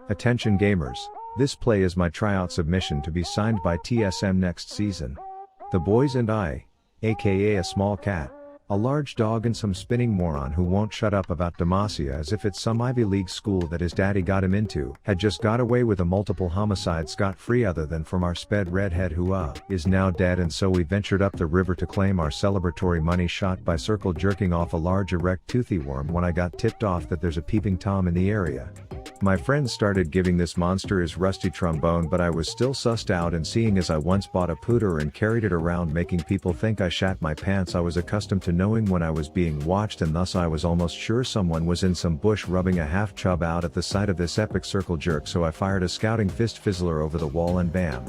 Attention gamers, this play is my tryout submission to be signed by TSM next season. The boys and I, aka a small cat, a large dog and some spinning moron who won't shut up about Demacia as if it's some Ivy League school that his daddy got him into, had just got away with a multiple homicide scot-free other than from our sped redhead who is now dead, and so we ventured up the river to claim our celebratory money shot by circle jerking off a large erect toothy worm when I got tipped off that there's a peeping Tom in the area. My friends started giving this monster his rusty trombone, but I was still sussed out, and seeing as I once bought a pooter and carried it around making people think I shat my pants, I was accustomed to knowing when I was being watched, and thus I was almost sure someone was in some bush rubbing a half chub out at the sight of this epic circle jerk, so I fired a scouting fist fizzler over the wall and bam.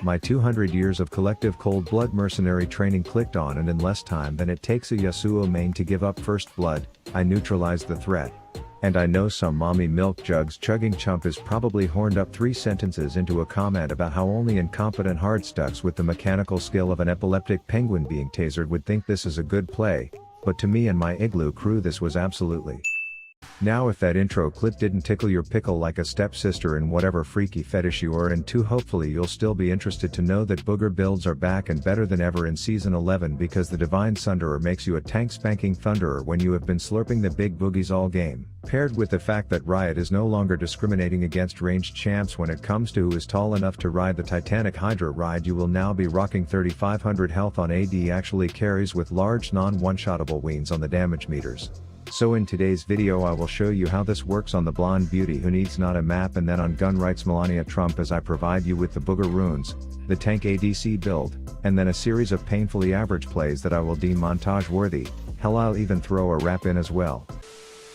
My 200 years of collective cold blood mercenary training clicked on, and in less time than it takes a Yasuo main to give up first blood, I neutralized the threat. And I know some mommy milk jugs chugging chump is probably horned up 3 sentences into a comment about how only incompetent hardstucks with the mechanical skill of an epileptic penguin being tasered would think this is a good play, but to me and my igloo crew this was absolutely. Now if that intro clip didn't tickle your pickle like a stepsister in whatever freaky fetish you are into, hopefully you'll still be interested to know that booger builds are back and better than ever in Season 11, because the Divine Thunderer makes you a tank spanking thunderer when you have been slurping the big boogies all game, paired with the fact that Riot is no longer discriminating against ranged champs when it comes to who is tall enough to ride the Titanic Hydra ride. You will now be rocking 3500 health on AD actually carries with large non-one-shottable weens on the damage meters. So in today's video I will show you how this works on the blonde beauty who needs not a map, and then on Gunright's Melania Trump as I provide you with the booger runes, the tank ADC build, and then a series of painfully average plays that I will deem montage worthy. Hell, I'll even throw a rap in as well.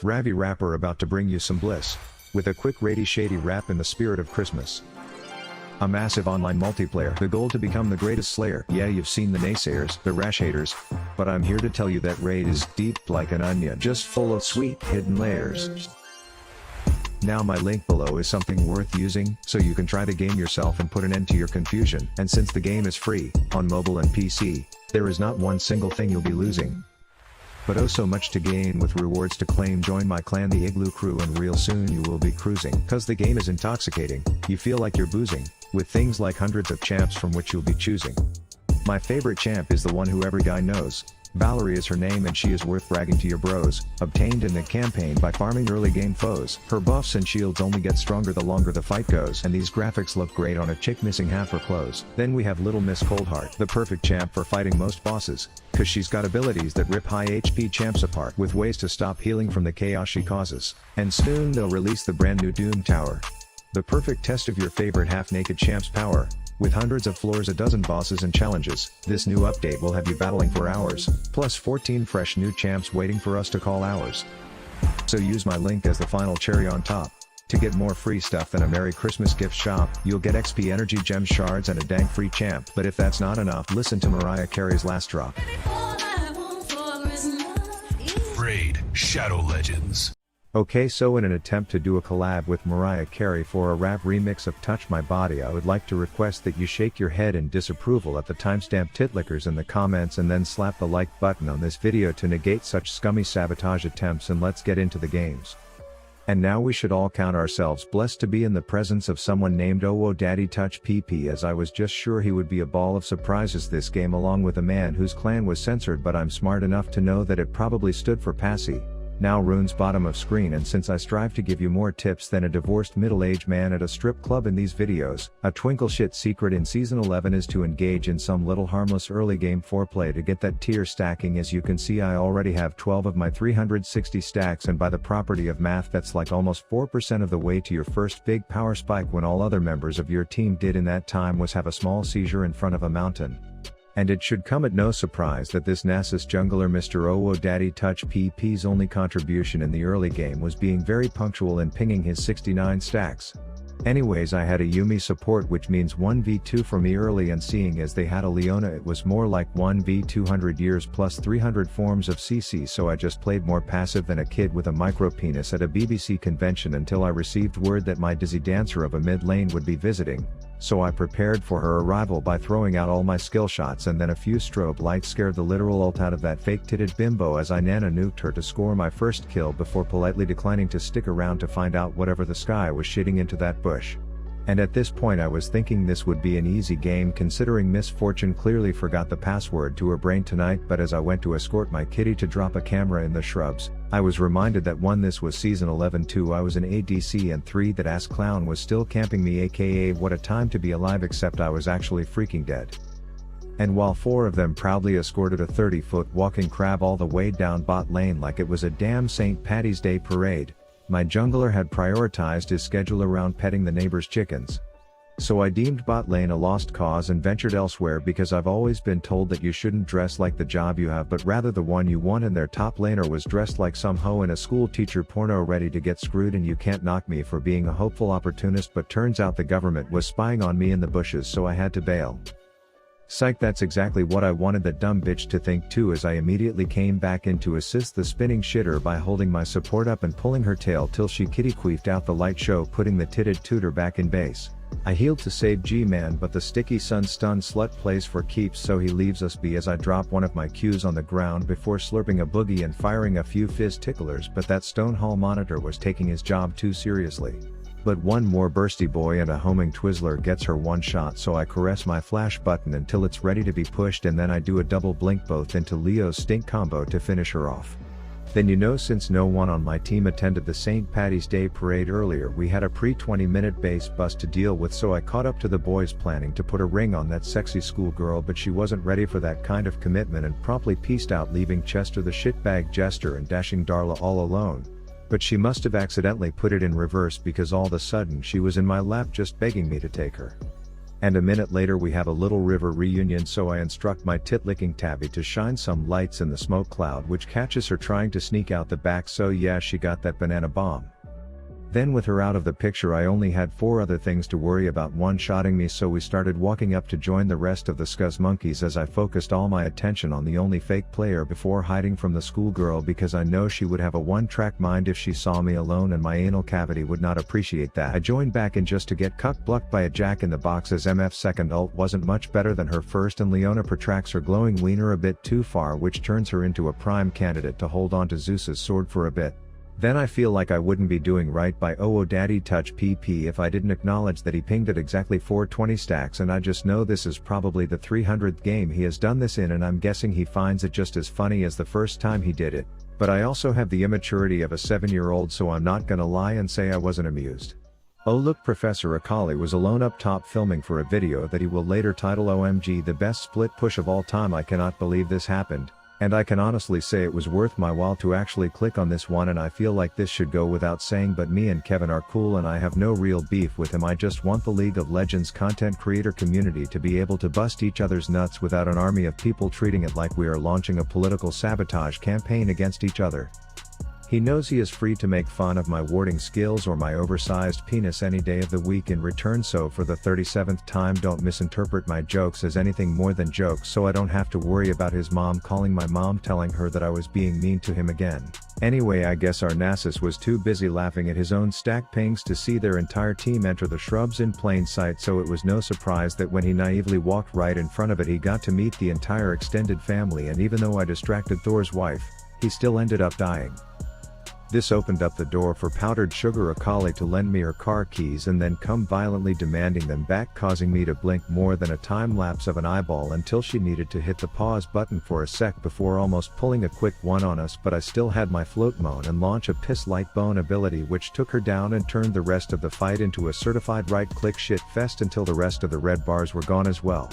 Ravi Rapper about to bring you some bliss, with a quick rady shady rap in the spirit of Christmas. A massive online multiplayer, the goal to become the greatest slayer. Yeah, you've seen the naysayers, the rash haters, but I'm here to tell you that raid is deep like an onion, just full of sweet hidden layers. Now my link below is something worth using, so you can try the game yourself and put an end to your confusion, and since the game is free, on mobile and PC, there is not one single thing you'll be losing, but oh so much to gain with rewards to claim. Join my clan, the Igloo crew, and real soon you will be cruising, cause the game is intoxicating, you feel like you're boozing, with things like hundreds of champs from which you'll be choosing. My favorite champ is the one who every guy knows. Valerie is her name, and she is worth bragging to your bros, obtained in the campaign by farming early game foes. Her buffs and shields only get stronger the longer the fight goes, and these graphics look great on a chick missing half her clothes. Then we have Little Miss Coldheart, the perfect champ for fighting most bosses, cause she's got abilities that rip high HP champs apart with ways to stop healing from the chaos she causes. And soon they'll release the brand new Doom Tower, the perfect test of your favorite half-naked champ's power. With hundreds of floors, a dozen bosses and challenges, this new update will have you battling for hours, plus 14 fresh new champs waiting for us to call ours. So use my link as the final cherry on top, to get more free stuff than a Merry Christmas gift shop. You'll get XP energy gem shards and a dank free champ, but if that's not enough, listen to Mariah Carey's Last Drop. Raid Shadow Legends. Okay, so in an attempt to do a collab with Mariah Carey for a rap remix of Touch My Body, I would like to request that you shake your head in disapproval at the timestamp titlickers in the comments, and then slap the like button on this video to negate such scummy sabotage attempts, and let's get into the games. And now we should all count ourselves blessed to be in the presence of someone named Oh Daddy Touch PP, as I was just sure he would be a ball of surprises this game, along with a man whose clan was censored, but I'm smart enough to know that it probably stood for Passy. Now runes bottom of screen, and since I strive to give you more tips than a divorced middle-aged man at a strip club in these videos, a twinkle shit secret in Season 11 is to engage in some little harmless early game foreplay to get that tier stacking. As you can see, I already have 12 of my 360 stacks, and by the property of math that's like almost 4% of the way to your first big power spike, when all other members of your team did in that time was have a small seizure in front of a mountain. And it should come at no surprise that this Nasus jungler Mr. Oh Daddy Touch PP's only contribution in the early game was being very punctual in pinging his 69 stacks. Anyways, I had a Yuumi support, which means 1v2 for me early, and seeing as they had a Leona, it was more like 1v200 years plus 300 forms of CC, so I just played more passive than a kid with a micro penis at a BBC convention until I received word that my dizzy dancer of a mid lane would be visiting. so I prepared for her arrival by throwing out all my skill shots, and then a few strobe lights scared the literal ult out of that fake-titted bimbo as I nana nuked her to score my first kill before politely declining to stick around to find out whatever the sky was shitting into that bush. And at this point I was thinking this would be an easy game considering Miss Fortune clearly forgot the password to her brain tonight, but as I went to escort my kitty to drop a camera in the shrubs, I was reminded that 1, this was season 11, 2, I was an ADC, and 3, that ass clown was still camping me, aka what a time to be alive, except I was actually freaking dead. And while 4 of them proudly escorted a 30-foot walking crab all the way down bot lane like it was a damn St. Patty's Day parade, my jungler had prioritized his schedule around petting the neighbor's chickens. So I deemed bot lane a lost cause and ventured elsewhere, because I've always been told that you shouldn't dress like the job you have but rather the one you want, and their top laner was dressed like some hoe in a school teacher porno ready to get screwed, and you can't knock me for being a hopeful opportunist, but turns out the government was spying on me in the bushes, so I had to bail. Psych, that's exactly what I wanted that dumb bitch to think too, as I immediately came back in to assist the spinning shitter by holding my support up and pulling her tail till she kitty queefed out the light show, putting the titted tutor back in base. I healed to save G-Man, but the sticky sun stun slut plays for keeps, so he leaves us be as I drop one of my Qs on the ground before slurping a boogie and firing a few fizz ticklers, but that stone hall monitor was taking his job too seriously. But one more bursty boy and a homing Twizzler gets her one shot, so I caress my flash button until it's ready to be pushed, and then I do a double blink both into Leo's stink combo to finish her off. Then since no one on my team attended the St. Patty's Day parade earlier, we had a pre-20-minute base bus to deal with, so I caught up to the boys planning to put a ring on that sexy schoolgirl, but she wasn't ready for that kind of commitment and promptly peaced out, leaving Chester the shitbag jester and dashing Darla all alone. But she must have accidentally put it in reverse, because all of a sudden she was in my lap just begging me to take her. And a minute later we have a Little River reunion, so I instruct my tit-licking Tabby to shine some lights in the smoke cloud, which catches her trying to sneak out the back, so yeah, she got that banana bomb. Then with her out of the picture I only had 4 other things to worry about one-shotting me, so we started walking up to join the rest of the scuzz monkeys as I focused all my attention on the only fake player before hiding from the schoolgirl, because I know she would have a one-track mind if she saw me alone, and my anal cavity would not appreciate that. I joined back in just to get cuck-blocked by a jack-in-the-box, as MF's second ult wasn't much better than her first, and Leona protracts her glowing wiener a bit too far, which turns her into a prime candidate to hold on to Zeus's sword for a bit. Then I feel like I wouldn't be doing right by Daddy Touch PP if I didn't acknowledge that he pinged at exactly 420 stacks, and I just know this is probably the 300th game he has done this in, and I'm guessing he finds it just as funny as the first time he did it. But I also have the immaturity of a 7-year-old, so I'm not gonna lie and say I wasn't amused. Oh look, Professor Akali was alone up top filming for a video that he will later title OMG the best split push of all time. I cannot believe this happened. And I can honestly say it was worth my while to actually click on this one, and I feel like this should go without saying, but me and Kevin are cool and I have no real beef with him. I just want the League of Legends content creator community to be able to bust each other's nuts without an army of people treating it like we are launching a political sabotage campaign against each other. He knows he is free to make fun of my warding skills or my oversized penis any day of the week in return, so for the 37th time, don't misinterpret my jokes as anything more than jokes, so I don't have to worry about his mom calling my mom telling her that I was being mean to him again. Anyway, I guess our Nasus was too busy laughing at his own stack pings to see their entire team enter the shrubs in plain sight, so it was no surprise that when he naively walked right in front of it, he got to meet the entire extended family, and even though I distracted Thor's wife, he still ended up dying. This opened up the door for powdered sugar Akali to lend me her car keys and then come violently demanding them back, causing me to blink more than a time lapse of an eyeball until she needed to hit the pause button for a sec before almost pulling a quick one on us, but I still had my float moan and launch a piss light bone ability, which took her down and turned the rest of the fight into a certified right-click shit fest until the rest of the red bars were gone as well.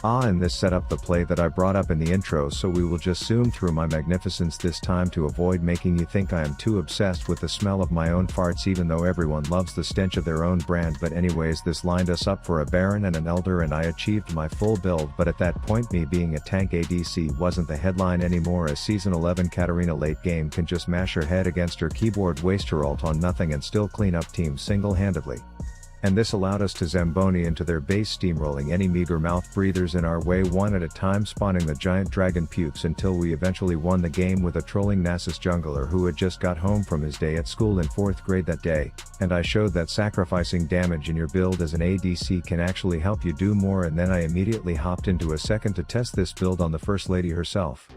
And this set up the play that I brought up in the intro, so we will just zoom through my magnificence this time to avoid making you think I am too obsessed with the smell of my own farts, even though everyone loves the stench of their own brand. But anyways, this lined us up for a Baron and an Elder, and I achieved my full build, but at that point me being a tank ADC wasn't the headline anymore, as Season 11 Katarina late game can just mash her head against her keyboard, waste her ult on nothing and still clean up teams single-handedly. And this allowed us to Zamboni into their base, steamrolling any meager mouth breathers in our way one at a time, spawning the giant dragon pukes until we eventually won the game with a trolling Nasus jungler who had just got home from his day at school in 4th grade that day, and I showed that sacrificing damage in your build as an ADC can actually help you do more, and then I immediately hopped into a second to test this build on the First Lady herself.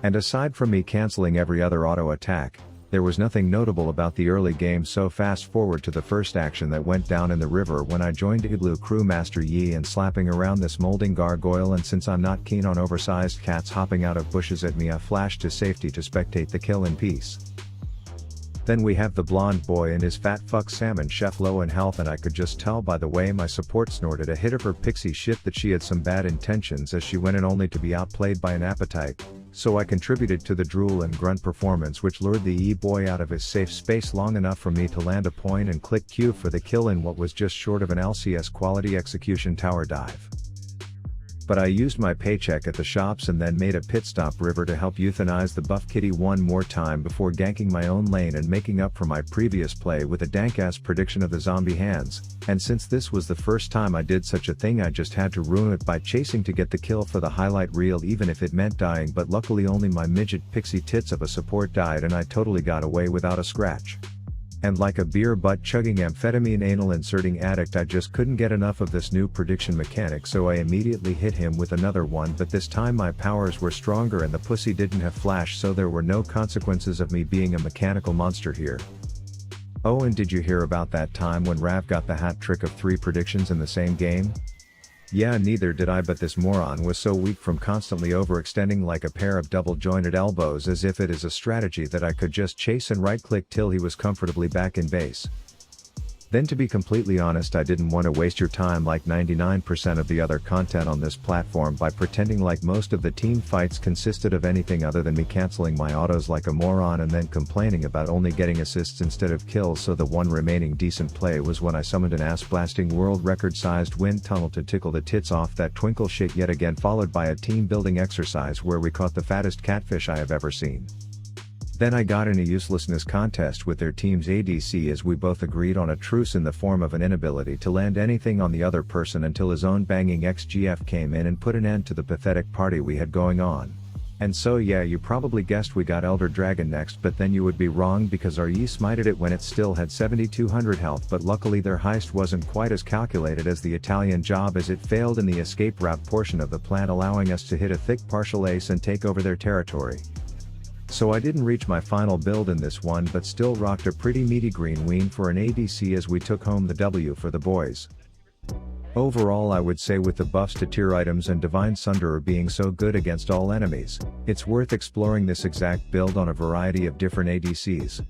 And aside from me cancelling every other auto attack, there was nothing notable about the early game, so fast forward to the first action that went down in the river when I joined Igloo Crew Master Yi and slapping around this molding gargoyle, and since I'm not keen on oversized cats hopping out of bushes at me, I flashed to safety to spectate the kill in peace. Then we have the blonde boy and his fat fuck salmon chef low in health, and I could just tell by the way my support snorted a hit of her pixie shit that she had some bad intentions as she went in only to be outplayed by an appetite. So I contributed to the drool and grunt performance, which lured the E-boy out of his safe space long enough for me to land a point and click Q for the kill in what was just short of an LCS quality execution tower dive. But I used my paycheck at the shops and then made a pit stop river to help euthanize the buff kitty one more time before ganking my own lane and making up for my previous play with a dank-ass prediction of the zombie hands, and since this was the first time I did such a thing, I just had to ruin it by chasing to get the kill for the highlight reel even if it meant dying, but luckily only my midget pixie tits of a support died and I totally got away without a scratch. And like a beer butt chugging amphetamine anal inserting addict, I just couldn't get enough of this new prediction mechanic, so I immediately hit him with another one, but this time my powers were stronger and the pussy didn't have flash, so there were no consequences of me being a mechanical monster here. Oh, and did you hear about that time when Rav got the hat trick of 3 predictions in the same game? Yeah, neither did I, but this moron was so weak from constantly overextending like a pair of double-jointed elbows as if it is a strategy that I could just chase and right-click till he was comfortably back in base. Then to be completely honest, I didn't want to waste your time like 99% of the other content on this platform by pretending like most of the team fights consisted of anything other than me cancelling my autos like a moron and then complaining about only getting assists instead of kills, so the one remaining decent play was when I summoned an ass-blasting world record-sized wind tunnel to tickle the tits off that twinkle shit yet again, followed by a team-building exercise where we caught the fattest catfish I have ever seen. Then I got in a uselessness contest with their team's ADC as we both agreed on a truce in the form of an inability to land anything on the other person until his own banging XGF came in and put an end to the pathetic party we had going on. And so yeah, you probably guessed we got Elder Dragon next, but then you would be wrong because our Yi smited it when it still had 7200 health, but luckily their heist wasn't quite as calculated as the Italian job as it failed in the escape route portion of the plan, allowing us to hit a thick partial ace and take over their territory. So I didn't reach my final build in this one, but still rocked a pretty meaty green ween for an ADC as we took home the W for the boys. Overall, I would say with the buffs to tier items and Divine Sunderer being so good against all enemies, it's worth exploring this exact build on a variety of different ADCs.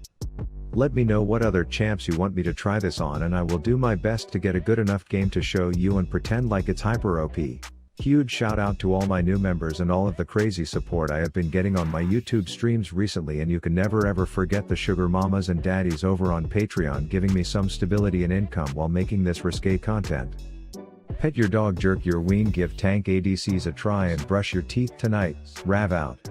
Let me know what other champs you want me to try this on and I will do my best to get a good enough game to show you and pretend like it's hyper OP. Huge shout out to all my new members and all of the crazy support I have been getting on my YouTube streams recently, and you can never ever forget the sugar mamas and daddies over on Patreon giving me some stability and income while making this risque content. Pet your dog, jerk your ween, give tank ADCs a try and brush your teeth tonight. Rav out.